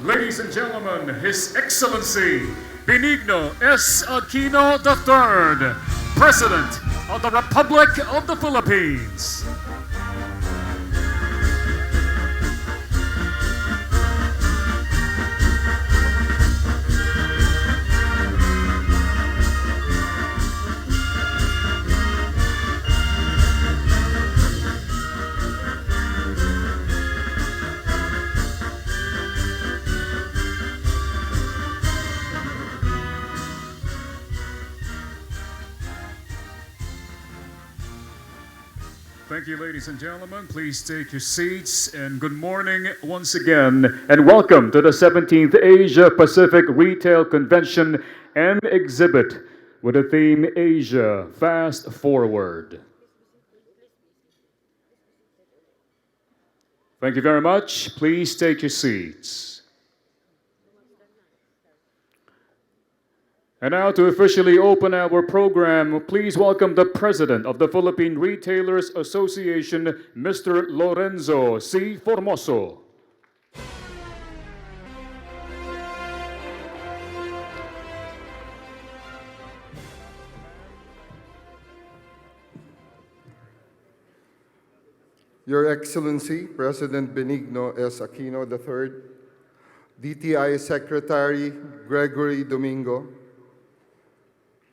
Ladies and gentlemen, His Excellency Benigno S. Aquino III, President of the Republic of the Philippines. Thank you, ladies and gentlemen. Please take your seats, and good morning once again, and welcome to the 17th Asia Pacific Retail Convention and Exhibit with the theme Asia Fast Forward. Thank you very much. Please take your seats. And now to officially open our program, please welcome the President of the Philippine Retailers Association, Mr. Lorenzo C. Formoso. Your Excellency, President Benigno S. Aquino III, DTI Secretary Gregory Domingo,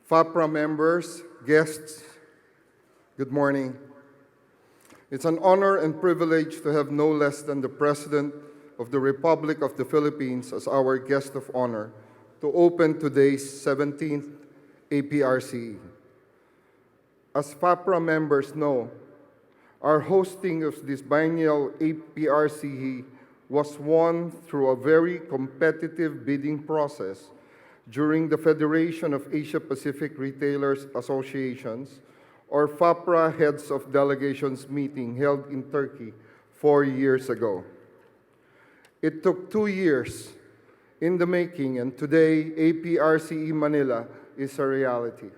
FAPRA members, guests, good morning. It's an honor and privilege to have no less than the President of the Republic of the Philippines as our guest of honor to open today's 17th APRCE. As FAPRA members know, our hosting of this biennial APRCE was won through a very competitive bidding process during the Federation of Asia-Pacific Retailers Associations, or FAPRA Heads of Delegations meeting held in Turkey 4 years ago. It took 2 years in the making, and today APRCE Manila is a reality.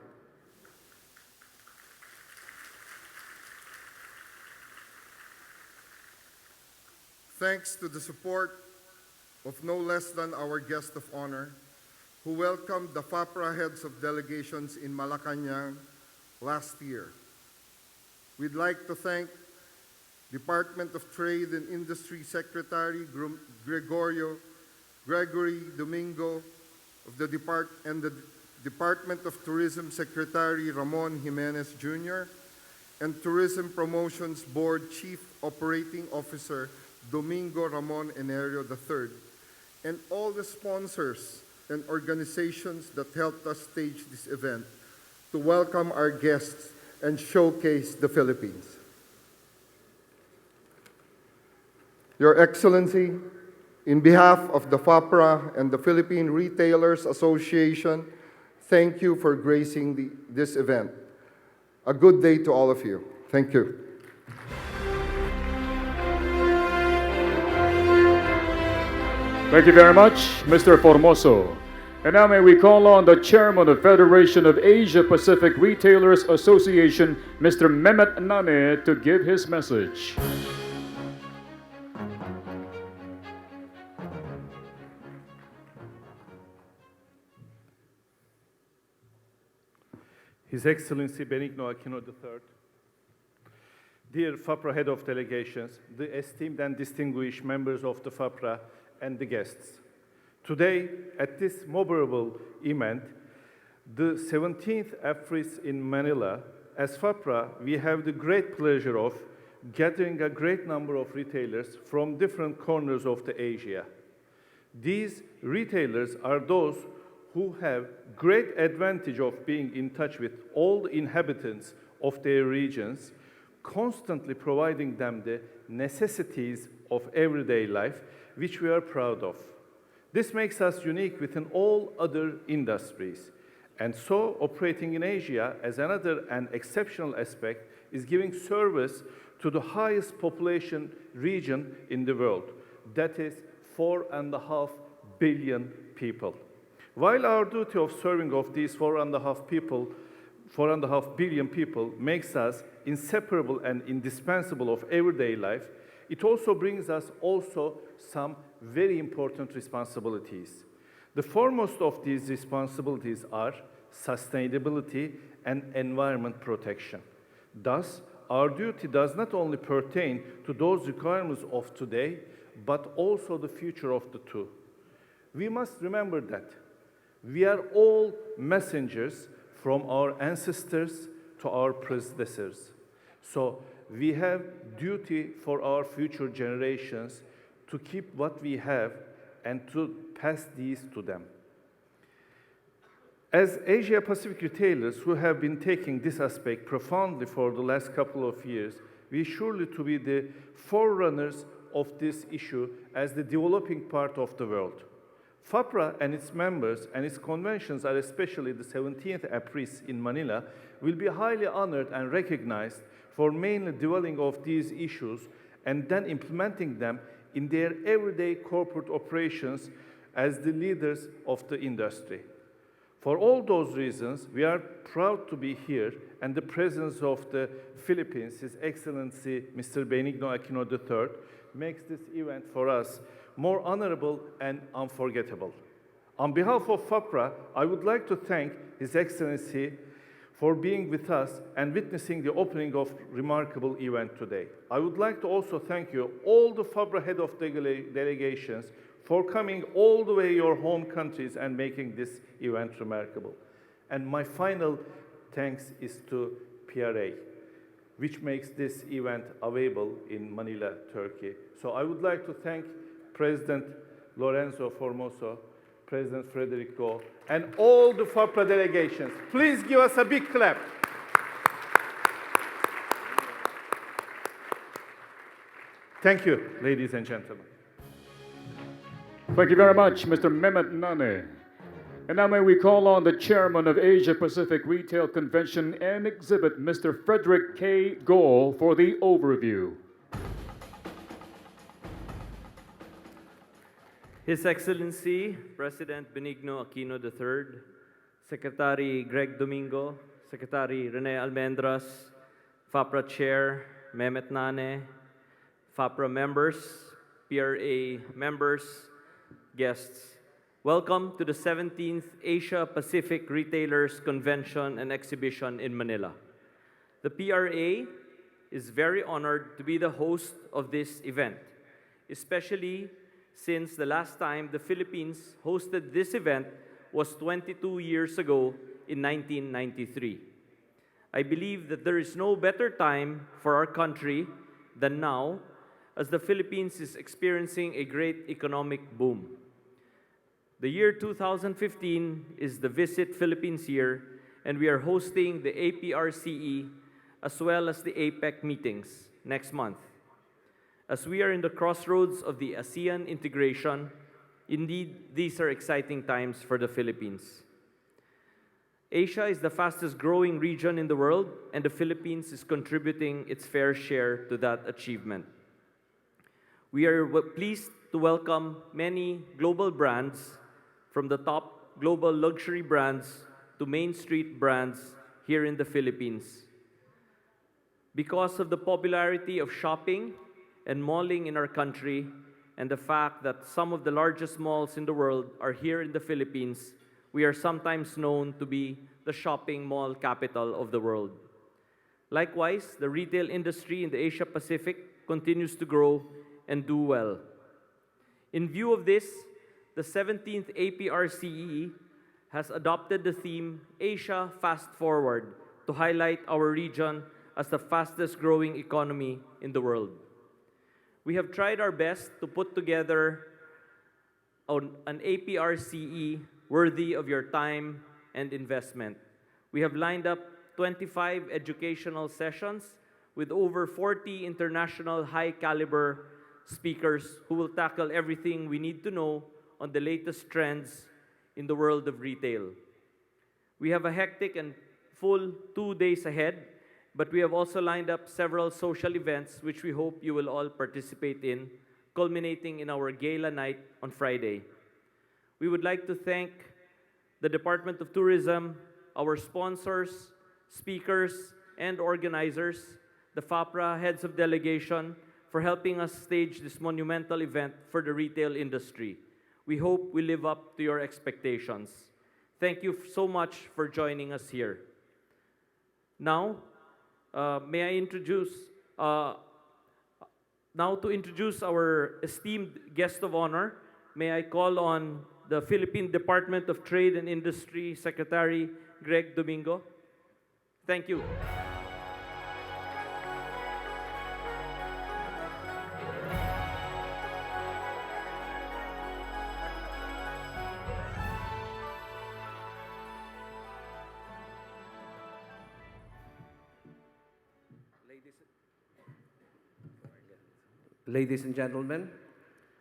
Thanks to the support of no less than our guest of honor, who welcomed the FAPRA heads of delegations in Malacanang last year. We'd like to thank Department of Trade and Industry Secretary Gregory Domingo of the Department of Tourism Secretary Ramon Jimenez Jr. and Tourism Promotions Board Chief Operating Officer Domingo Ramon Enerio III, and all the sponsors and organizations that helped us stage this event to welcome our guests and showcase the Philippines. Your Excellency, in behalf of the FAPRA and the Philippine Retailers Association, thank you for gracing this event. A good day to all of you. Thank you. Thank you very much, Mr. Formoso. And now may we call on the Chairman of Federation of Asia Pacific Retailers Association, Mr. Mehmet Nane, to give his message. His Excellency Benigno Aquino III, dear FAPRA Head of Delegations, the esteemed and distinguished members of the FAPRA, and the guests. Today, at this memorable event, the 17th AFRIS in Manila, as FAPRA, we have the great pleasure of gathering a great number of retailers from different corners of the Asia. These retailers are those who have great advantage of being in touch with all the inhabitants of their regions, constantly providing them the necessities of everyday life, which we are proud of. This makes us unique within all other industries. And so, operating in Asia as another and exceptional aspect is giving service to the highest population region in the world, that is 4.5 billion people. While our duty of serving of these 4.5 billion people makes us inseparable and indispensable of everyday life, it also brings us some very important responsibilities. The foremost of these responsibilities are sustainability and environment protection. Thus, our duty does not only pertain to those requirements of today, but also the future of the two. We must remember that we are all messengers from our ancestors to our predecessors. So we have duty for our future generations to keep what we have and to pass these to them. As Asia-Pacific retailers who have been taking this aspect profoundly for the last couple of years, we surely to be the forerunners of this issue as the developing part of the world. FAPRA and its members and its conventions, are especially the 17th APRIS in Manila, will be highly honored and recognized for mainly dwelling of these issues and then implementing them in their everyday corporate operations as the leaders of the industry. For all those reasons, we are proud to be here, and the presence of the Philippines, His Excellency Mr. Benigno Aquino III, makes this event for us more honorable and unforgettable. On behalf of FAPRA, I would like to thank His Excellency for being with us and witnessing the opening of remarkable event today. I would like to also thank you, all the FAPRA head of delegations, for coming all the way your home countries and making this event remarkable. And my final thanks is to PRA, which makes this event available in Manila, Turkey. So I would like to thank President Lorenzo Formoso, President Frederick Go, and all the FAPRA delegations. Please give us a big clap. Thank you, ladies and gentlemen. Thank you very much, Mr. Mehmet Nane. And now may we call on the chairman of Asia Pacific Retail Convention and Exhibit, Mr. Frederick K. Gohl, for the overview. His Excellency, President Benigno Aquino III, Secretary Greg Domingo, Secretary Rene Almendras, FAPRA Chair Mehmet Nane, FAPRA members, PRA members, guests, welcome to the 17th Asia Pacific Retailers Convention and Exhibition in Manila. The PRA is very honored to be the host of this event, especially since the last time the Philippines hosted this event was 22 years ago in 1993. I believe that there is no better time for our country than now, as the Philippines is experiencing a great economic boom. The year 2015 is the Visit Philippines year, and we are hosting the APRCE as well as the APEC meetings next month. As we are in the crossroads of the ASEAN integration, indeed, these are exciting times for the Philippines. Asia is the fastest growing region in the world, and the Philippines is contributing its fair share to that achievement. We are pleased to welcome many global brands, from the top global luxury brands to Main Street brands here in the Philippines. Because of the popularity of shopping and malling in our country, and the fact that some of the largest malls in the world are here in the Philippines, we are sometimes known to be the shopping mall capital of the world. Likewise, the retail industry in the Asia Pacific continues to grow and do well. In view of this, the 17th APRCEE has adopted the theme Asia Fast Forward to highlight our region as the fastest growing economy in the world. We have tried our best to put together an APRCE worthy of your time and investment. We have lined up 25 educational sessions with over 40 international high-caliber speakers who will tackle everything we need to know on the latest trends in the world of retail. We have a hectic and full 2 days ahead, but we have also lined up several social events which we hope you will all participate in, culminating in our gala night on Friday. We would like to thank the Department of Tourism, our sponsors, speakers, and organizers, the FAPRA heads of delegation, for helping us stage this monumental event for the retail industry. We hope we live up to your expectations. Thank you so much for joining us here. Now, may I introduce, now to introduce our esteemed guest of honor, may I call on the Philippine Department of Trade and Industry Secretary Greg Domingo. Thank you. Ladies and gentlemen,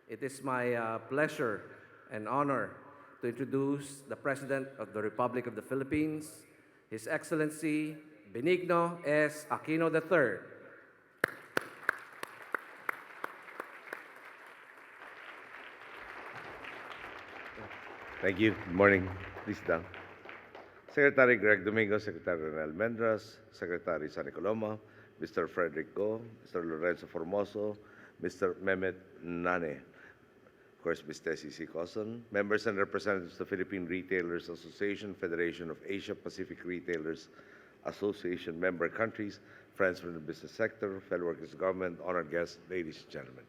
it is my pleasure and honor to introduce the President of the Republic of the Philippines, His Excellency Benigno S. Aquino III. Thank you. Good morning. Please sit down. Secretary Greg Domingo, Secretary Rene Almendras, Secretary Sunny Coloma, Mr. Frederick Go, Mr. Lorenzo Formoso, Mr. Mehmet Nane, of course, Ms. Tessie C. Coson, members and representatives of the Philippine Retailers Association, Federation of Asia Pacific Retailers Association member countries, friends from the business sector, fellow workers of government, honored guests, ladies and gentlemen.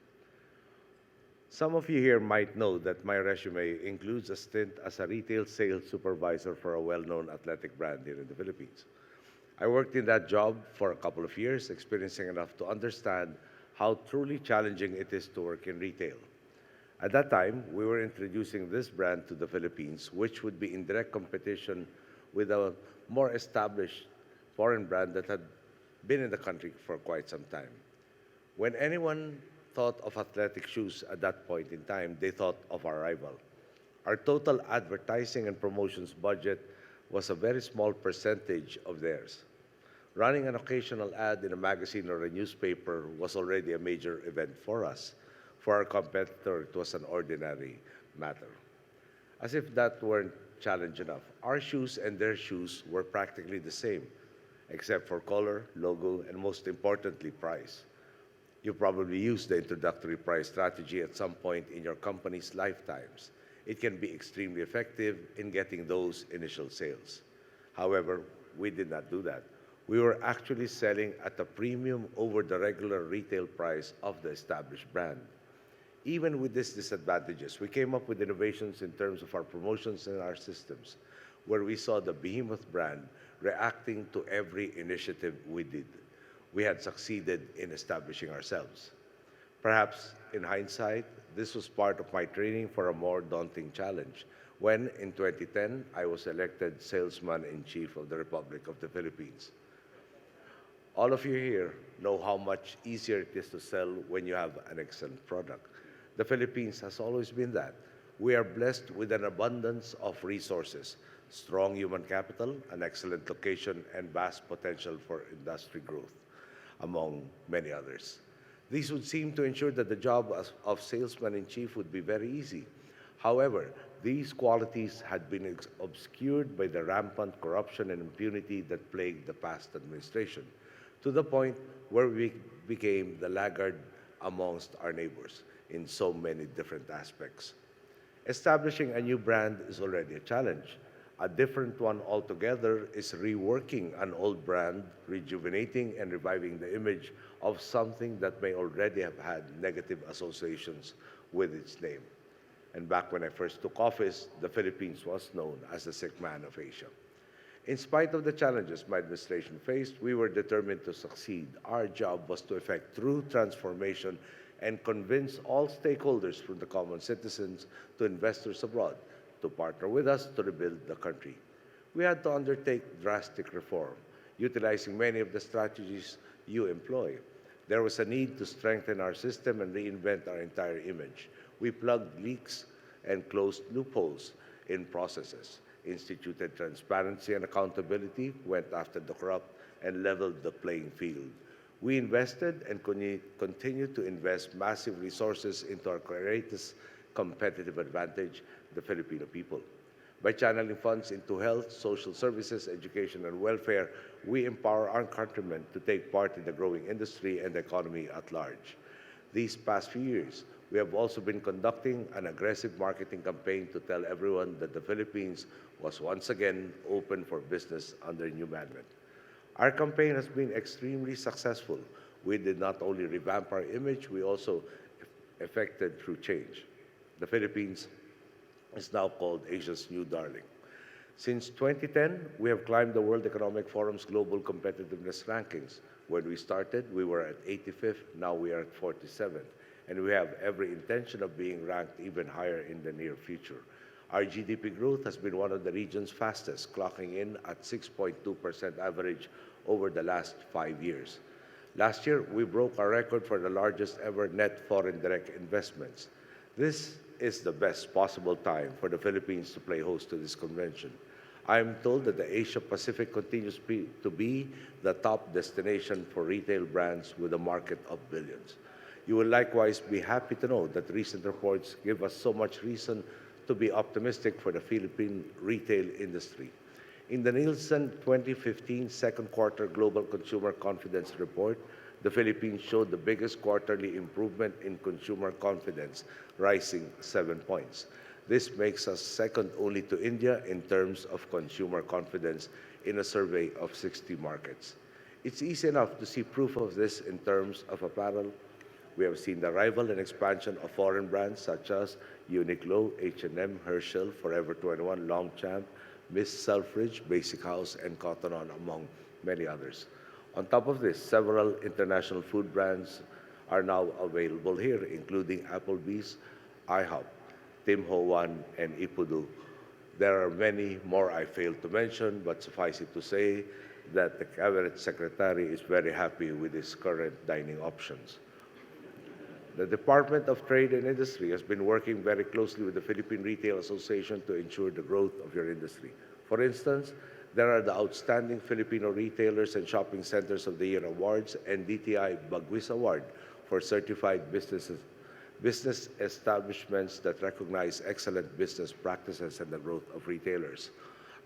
Some of you here might know that my resume includes a stint as a retail sales supervisor for a well-known athletic brand here in the Philippines. I worked in that job for a couple of years, experiencing enough to understand how truly challenging it is to work in retail. At that time, we were introducing this brand to the Philippines, which would be in direct competition with a more established foreign brand that had been in the country for quite some time. When anyone thought of athletic shoes at that point in time, they thought of our rival. Our total advertising and promotions budget was a very small percentage of theirs. Running an occasional ad in a magazine or a newspaper was already a major event for us. For our competitor, it was an ordinary matter. As if that weren't challenge enough, our shoes and their shoes were practically the same, except for color, logo, and most importantly, price. You probably used the introductory price strategy at some point in your company's lifetimes. It can be extremely effective in getting those initial sales. However, we did not do that. We were actually selling at a premium over the regular retail price of the established brand. Even with these disadvantages, we came up with innovations in terms of our promotions and our systems, where we saw the behemoth brand reacting to every initiative we did. We had succeeded in establishing ourselves. Perhaps, in hindsight, this was part of my training for a more daunting challenge, when, in 2010, I was elected Salesman-in-Chief of the Republic of the Philippines. All of you here know how much easier it is to sell when you have an excellent product. The Philippines has always been that. We are blessed with an abundance of resources, strong human capital, an excellent location, and vast potential for industry growth, among many others. These would seem to ensure that the job of salesman-in-chief would be very easy. However, these qualities had been obscured by the rampant corruption and impunity that plagued the past administration, to the point where we became the laggard amongst our neighbors in so many different aspects. Establishing a new brand is already a challenge. A different one altogether is reworking an old brand, rejuvenating and reviving the image of something that may already have had negative associations with its name. And back when I first took office, the Philippines was known as the sick man of Asia. In spite of the challenges my administration faced, we were determined to succeed. Our job was to effect true transformation and convince all stakeholders, from the common citizens to investors abroad, to partner with us to rebuild the country. We had to undertake drastic reform, utilizing many of the strategies you employ. There was a need to strengthen our system and reinvent our entire image. We plugged leaks and closed loopholes in processes, instituted transparency and accountability, went after the corrupt, and leveled the playing field. We invested and continue to invest massive resources into our greatest competitive advantage, the Filipino people. By channeling funds into health, social services, education, and welfare, we empower our countrymen to take part in the growing industry and the economy at large. These past few years, we have also been conducting an aggressive marketing campaign to tell everyone that the Philippines was once again open for business under new management. Our campaign has been extremely successful. We did not only revamp our image, we also effected true change. The Philippines is now called Asia's new darling. Since 2010, we have climbed the World Economic Forum's global competitiveness rankings. When we started, we were at 85th, now we are at 47th, and we have every intention of being ranked even higher in the near future. Our GDP growth has been one of the region's fastest, clocking in at 6.2% average over the last 5 years. Last year, we broke our record for the largest ever net foreign direct investments. This is the best possible time for the Philippines to play host to this convention. I am told that the Asia Pacific continues to be the top destination for retail brands with a market of billions. You will likewise be happy to know that recent reports give us so much reason to be optimistic for the Philippine retail industry. In the Nielsen 2015 second quarter Global Consumer Confidence Report, the Philippines showed the biggest quarterly improvement in consumer confidence, rising 7 points. This makes us second only to India in terms of consumer confidence in a survey of 60 markets. It's easy enough to see proof of this in terms of apparel. We have seen the arrival and expansion of foreign brands such as Uniqlo, H&M, Herschel, Forever 21, Longchamp, Miss Selfridge, Basic House, and Cotton On, among many others. On top of this, several international food brands are now available here, including Applebee's, IHOP, Tim Ho Wan, and Ipudu. There are many more I failed to mention, but suffice it to say that the Cabinet Secretary is very happy with his current dining options. The Department of Trade and Industry has been working very closely with the Philippine Retail Association to ensure the growth of your industry. For instance, there are the Outstanding Filipino Retailers and Shopping Centers of the Year Awards and DTI Bagwis Award for certified business establishments that recognize excellent business practices and the growth of retailers.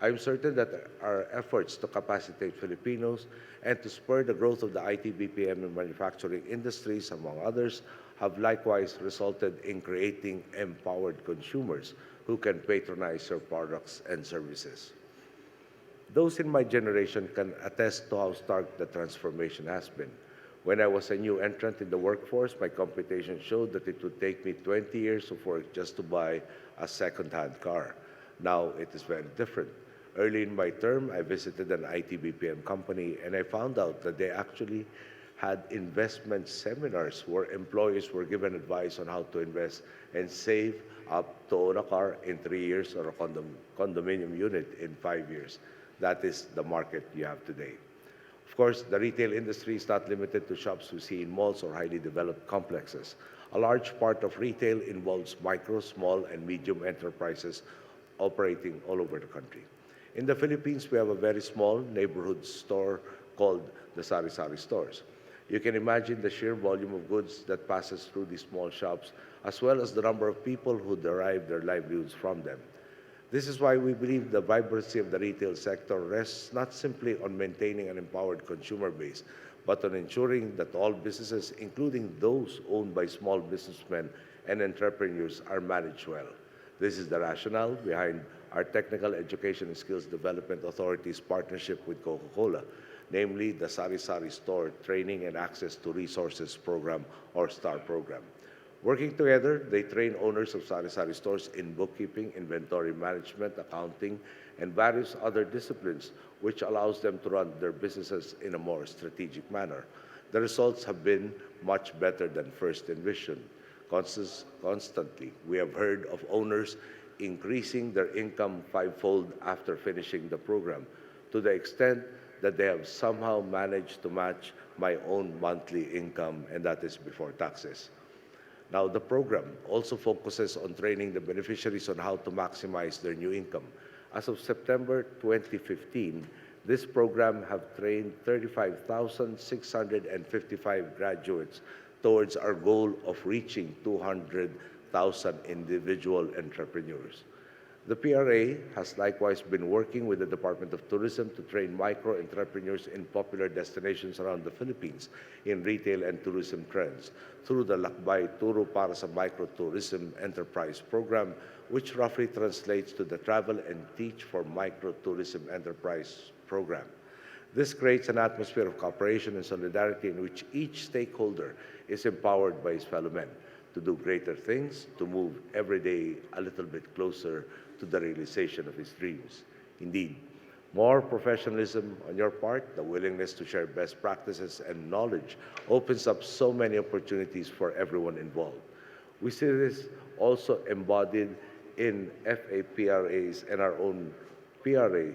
I am certain that our efforts to capacitate Filipinos and to spur the growth of the IT, BPM, and manufacturing industries, among others, have likewise resulted in creating empowered consumers who can patronize your products and services. Those in my generation can attest to how stark the transformation has been. When I was a new entrant in the workforce, my computation showed that it would take me 20 years of work just to buy a second-hand car. Now it is very different. Early in my term, I visited an IT BPM company and I found out that they actually had investment seminars where employees were given advice on how to invest and save up to own a car in 3 years or a condominium unit in 5 years. That is the market you have today. Of course, the retail industry is not limited to shops we see in malls or highly developed complexes. A large part of retail involves micro, small, and medium enterprises operating all over the country. In the Philippines, we have a very small neighborhood store called the Sari-Sari stores. You can imagine the sheer volume of goods that passes through these small shops, as well as the number of people who derive their livelihoods from them. This is why we believe the vibrancy of the retail sector rests not simply on maintaining an empowered consumer base, but on ensuring that all businesses, including those owned by small businessmen and entrepreneurs, are managed well. This is the rationale behind our Technical Education and Skills Development Authority's partnership with Coca-Cola, namely the Sari Sari Store Training and Access to Resources Program, or STAR program. Working together, they train owners of Sari Sari stores in bookkeeping, inventory management, accounting, and various other disciplines, which allows them to run their businesses in a more strategic manner. The results have been much better than first envisioned. Constantly, we have heard of owners increasing their income fivefold after finishing the program, to the extent that they have somehow managed to match my own monthly income, and that is before taxes. Now, the program also focuses on training the beneficiaries on how to maximize their new income. As of September 2015, this program have trained 35,655 graduates towards our goal of reaching 200,000 individual entrepreneurs. The PRA has likewise been working with the Department of Tourism to train micro-entrepreneurs in popular destinations around the Philippines in retail and tourism trends through the Lakbay Turo para sa Micro-Tourism Enterprise Program, which roughly translates to the Travel and Teach for Micro-Tourism Enterprise Program. This creates an atmosphere of cooperation and solidarity in which each stakeholder is empowered by his fellow men to do greater things, to move every day a little bit closer to the realization of his dreams. Indeed, more professionalism on your part, the willingness to share best practices and knowledge opens up so many opportunities for everyone involved. We see this also embodied in FAPRAs and our own PRA,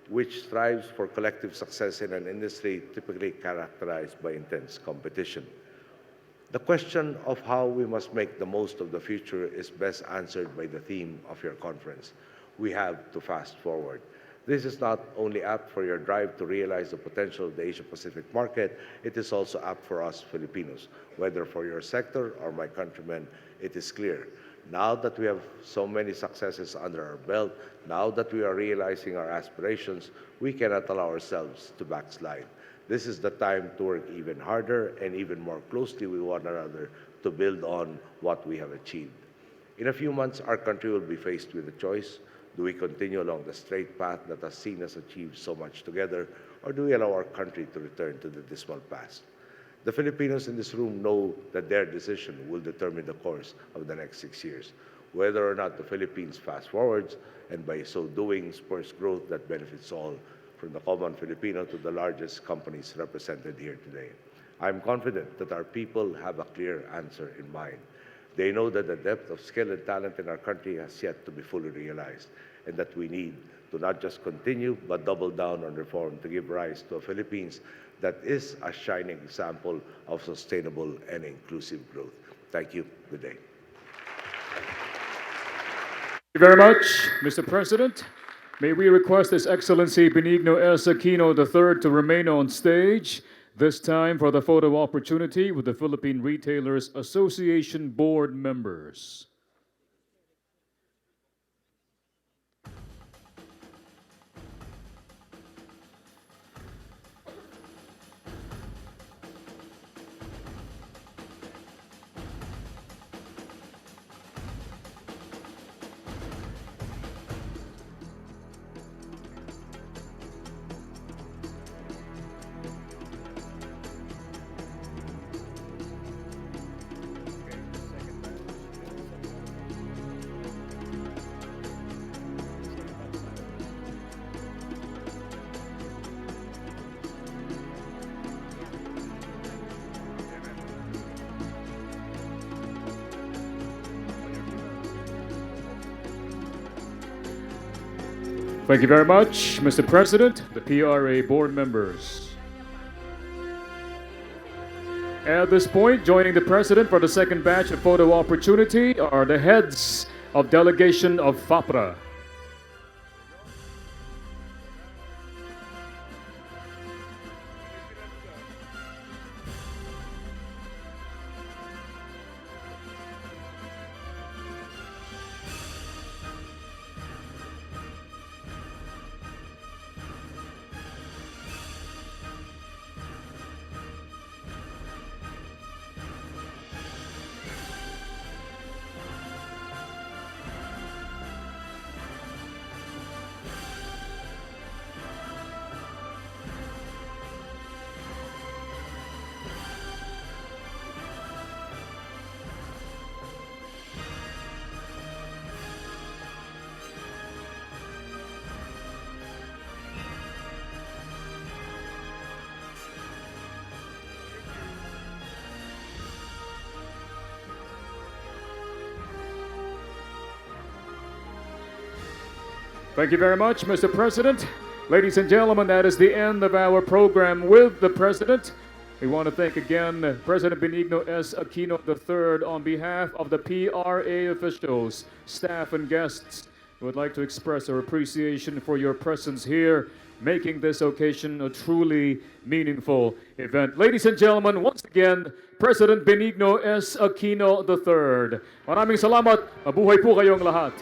which strives for collective success in an industry typically characterized by intense competition. The question of how we must make the most of the future is best answered by the theme of your conference. We have to fast forward. This is not only apt for your drive to realize the potential of the Asia-Pacific market, it is also apt for us Filipinos. Whether for your sector or my countrymen, it is clear. Now that we have so many successes under our belt, now that we are realizing our aspirations, we cannot allow ourselves to backslide. This is the time to work even harder and even more closely with one another to build on what we have achieved. In a few months, our country will be faced with a choice. Do we continue along the straight path that has seen us achieve so much together, or do we allow our country to return to the dismal past? The Filipinos in this room know that their decision will determine the course of the next 6 years, whether or not the Philippines fast forwards, and by so doing spurs growth that benefits all, from the common Filipino to the largest companies represented here today. I'm confident that our people have a clear answer in mind. They know that the depth of skill and talent in our country has yet to be fully realized, and that we need to not just continue, but double down on reform to give rise to a Philippines that is a shining example of sustainable and inclusive growth. Thank you. Good day. Thank you very much, Mr. President. May we request His Excellency Benigno S. Aquino III to remain on stage, this time for the photo opportunity with the Philippine Retailers Association board members. Thank you very much, Mr. President, the PRA board members. At this point, joining the President for the second batch of photo opportunity are the heads of delegation of FAPRA. Thank you very much, Mr. President. Ladies and gentlemen, that is the end of our program with the President. We want to thank again President Benigno S. Aquino III on behalf of the PRA officials, staff, and guests. We would like to express our appreciation for your presence here, making this occasion a truly meaningful event. Ladies and gentlemen, once again, President Benigno S. Aquino III. Maraming salamat. Mabuhay po kayong lahat.